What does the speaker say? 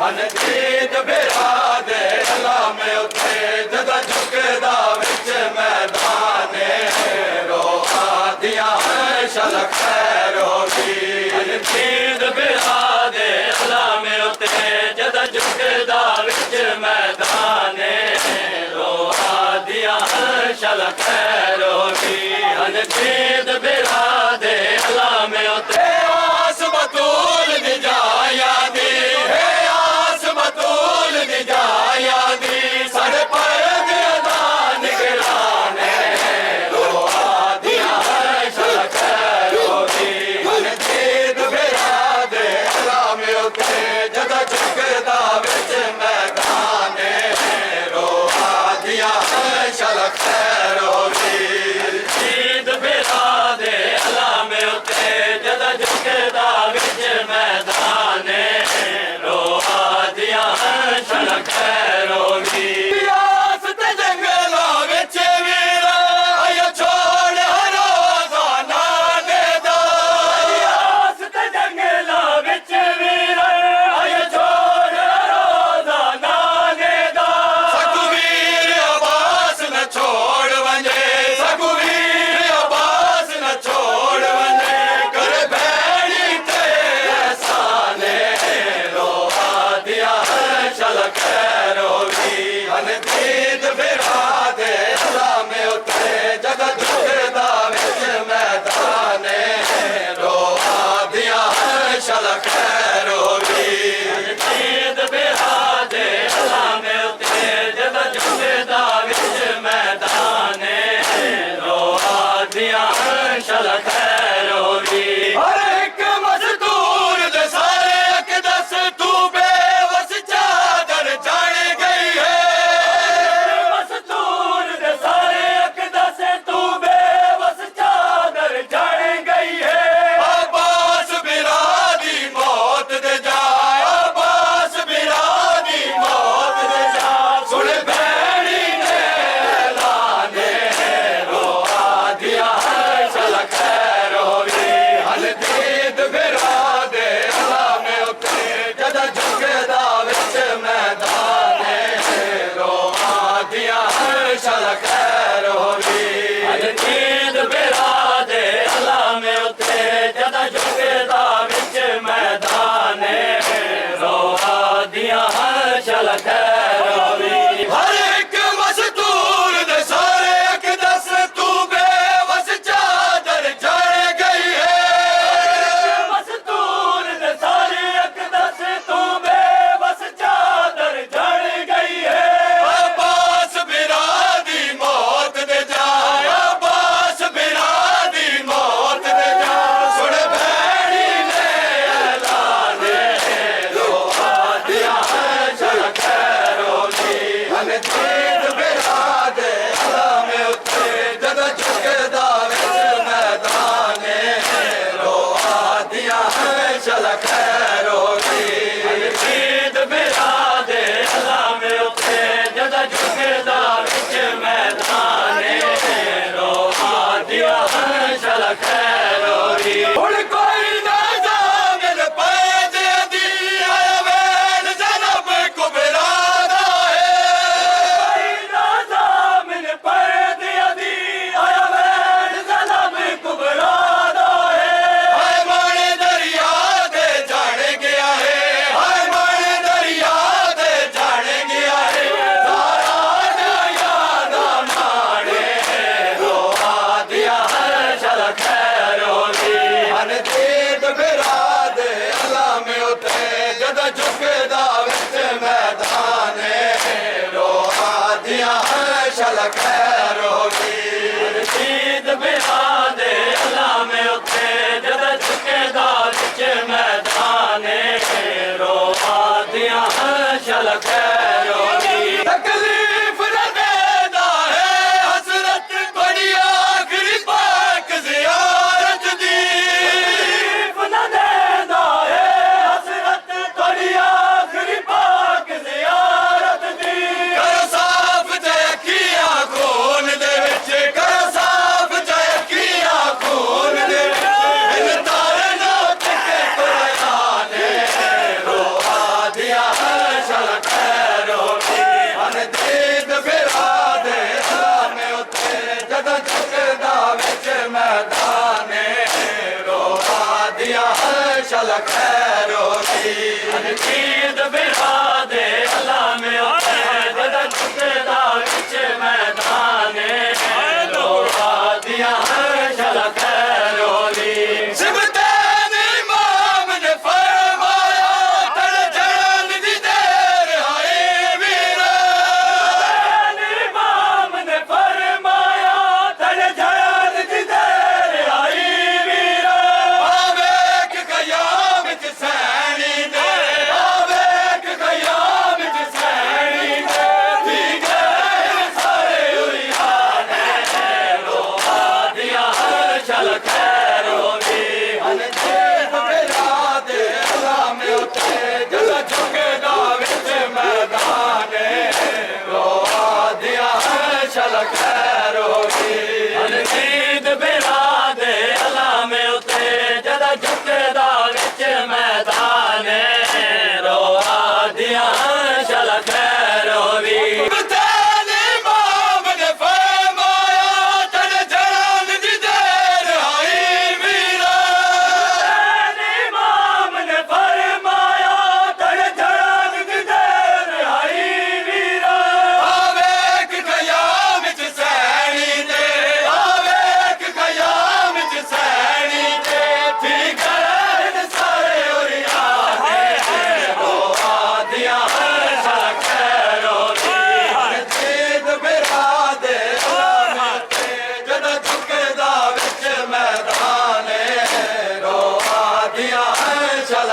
ਅਨਜੀਤ ਬਿਰਾ ਦੇ ਅਲਾਮੇ ਉੱਤੇ ਜਦ ਝੁਕਦਾ ਵਿੱਚ ਮੈਦਾਨੇ ਰੋਹਾਂ ਦੀਆਂ ਸ਼ਲਕ ਖੈਰੋਗੀ ਅਨਜੀਤ ਬਿਰਾ ਦੇ ਅਲਾਮੇ ਉੱਤੇ ਜਦ ਝੁਕਦਾ ਵਿੱਚ ਮੈਦਾਨੇ ਰੋਹਾਂ ਦੀਆਂ ਸ਼ਲਕ ਖੈਰੋਗੀ ਅਨਜੀਤ ਬਿਰਾ ਦੇ ਅਲਾਮੇ ਉੱਤੇ ਆਸ ਬਤੂਲ ਦੀ ਜਾਇਆ ਦੀ ਸਾਡੇ ਪਰਦੇ ਦਾ ਨਿਗਰਾਨੇ ਰੋਹਾਂ ਦੀਆਂ ਸ਼ਲਕ ਖੈਰੋਗੀ ਅਨਜੀਤ ਬਿਰਾ ਦੇ ਅਲਾਮੇ ਉੱਤੇ ਜਦ ਝੁਕਦਾ ਵਿੱਚ ਮੈਦਾਨੇ ਰੋਹਾਂ ਦੀਆਂ ਸ਼ਲਕ ਖੈਰੋਗੀ ਅਨਜੀਤ ਬਿਰਾ ਦੇ ਅਲਾਮੇ ਉੱਤੇ ਜਦ ਝੁਕਦਾ ਵਿੱਚ ਮੈਦਾਨੇ ਰੋਹਾਂ ਦੀਆਂ ਸ਼ਲਕ ਖੈਰੋਗੀ ਅਨਜੀਤ ਬਿਰਾ ਦੇ ਅਲਾਮੇ ਉੱਤੇ ਜਦ ਝੁਕਦਾ ਵਿੱਚ ਮੈਦਾਨੇ ਰੋਹਾਂ ਦੀਆਂ ਸ਼ਲਕ ਖੈਰੋਗੀ ਅਨਜੀਤ ਬਿਰਾ ਦੇ ਅਲਾਮੇ ਉੱਤੇ ਜਦ ਝੁਕਦਾ ਵਿੱਚ ਮੈਦਾਨੇ ਰੋਹਾਂ ਦੀਆਂ ਸ਼ਲਕ ਖੈਰੋਗੀ ਹਰ ਇੱਕ ਮਜ਼ਦੂਰ ਦੇ ਸਾਰੇ ਅਕਦਸ ਤੂੰ ਬੇਵਸ ਚਾਦਰ ਜਾਣ ਗਈ ਹੈ ਸ਼ਲਕ ਖੈਰੋਗੀ ਅਨਜੀਤ ਬਿਰਾ ਦੇ ਅਲਾਮੇ ਉੱਤੇ ਜਦ ਝੁਕਦਾ ਵਿੱਚ ਮੈਦਾਨੇ ਰੋਹਾਂ ਦੀਆਂ ਸ਼ਲਕ ਖੈਰੋਗੀ ਹਰ ਇੱਕ ਮਜ਼ਦੂਰ ਦੇ ਸਾਰੇ ਅਕਦਸ ਤੂੰ ਬੇਵਸ ਚਾਦਰ ਜੜ ਗਈ ਹੈ ਮਜ਼ਦੂਰ ਦੇ ਸਾਰੇ ਅਕਦਸ ਤੂੰ ਬੇਵਸ ਚਾਦਰ ਜੜ ਗਈ ਹੈ ਅਨਜੀਤ ਬਿਰਾ ਦੇ ਅਲਾਮੇ ਉੱਤੇ ਜਦ ਝੁਕਦਾ ਵਿੱਚ ਮੈਦਾਨੇ ਰੋਹਾਂ ਦੀਆਂ ਸ਼ਲਕ ਖੈਰੋਗੀ ਅਨਜੀਤ ਬਿਰਾ ਦੇ ਅਲਾਮੇ ਉੱਤੇ ਜਦ ਝੁਕਦਾ ਵਿੱਚ ਮੈਦਾਨੇ ਰੋਹਾਂ ਦੀਆਂ ਸ਼ਲਕ ਖੈਰੋਗੀ ਹੁਣ ਕੋਈ ਨਾ ਜਾਮਿਲ ਪੈਦੇ ਦੀ ਆਇਆ ਵੇਲ ਜਨਬ ਕੁਬਰਾ ਅਨਜੀਤ ਬਿਰਾ ਦੇ ਅਲਾਮੇ ਉੱਤੇ ਜਦ ਝੁਕਦਾ ਵਿੱਚ ਮੈਦਾਨੇ ਰੋਹਾਂ ਦੀਆਂ ਸ਼ਲਕ ਖੈਰੋਗੀ ਅਨਜੀਤ ਬਿਰਾ ਦੇ ਅਲਾਮੇ ਉੱਤੇ ਜਦ ਝੁਕਦਾ ਵਿੱਚ ਮੈਦਾਨੇ ਰੋਹਾਂ ਦੀਆਂ ਸ਼ਲਕ ਖੈਰੋਗੀ ਤਕਲੀਫ ਨਾ ਦੇਦਾ ਹੈ ਹਸਰਤ ਬੜੀ ਆਖਰੀ ਪਾਕ ਜ਼ਿਆਰਤ ਦੀ ਖੋਲ शल खैर होगी ईद बिरादे अल्लाह में उते जद झुकदा विच मैदाने रोआ दिया शल खैर होगी सिबतैन इमाम ने फरमाया तड़ जड़न दी देर हाय वीरा इमाम ने फरमाया तड़ जड़न दी देर आई वीरा आवेक कयामत सैनी दे आवेक कयामत सैनी दे थी गए सारे उरियाने रोआ दिया शल खैर होगी अनजीत बिरादे अल्लाह में उते जद झुकदा विच मैदाने रोआ दिया शल खैर होगी ईद बिरादे अल्लाह में उते जद झुकदा विच मैदाने रोआ दिया शल खैर होगी सिबतैन इमाम ने फरमाया तड़ जड़न दी देर हाय वीरा इमाम ने फरमाया तड़ जड़न दी देर आई वीरा आवेक कयामत सैनी दे आवेक कयामत सैनी दे थी गए सारे उरियाने रोआ दिया शल खैर होगी अनजीत बिरादे अल्लाह में उते जद झुकदा विच मैदाने रोआ दिया शल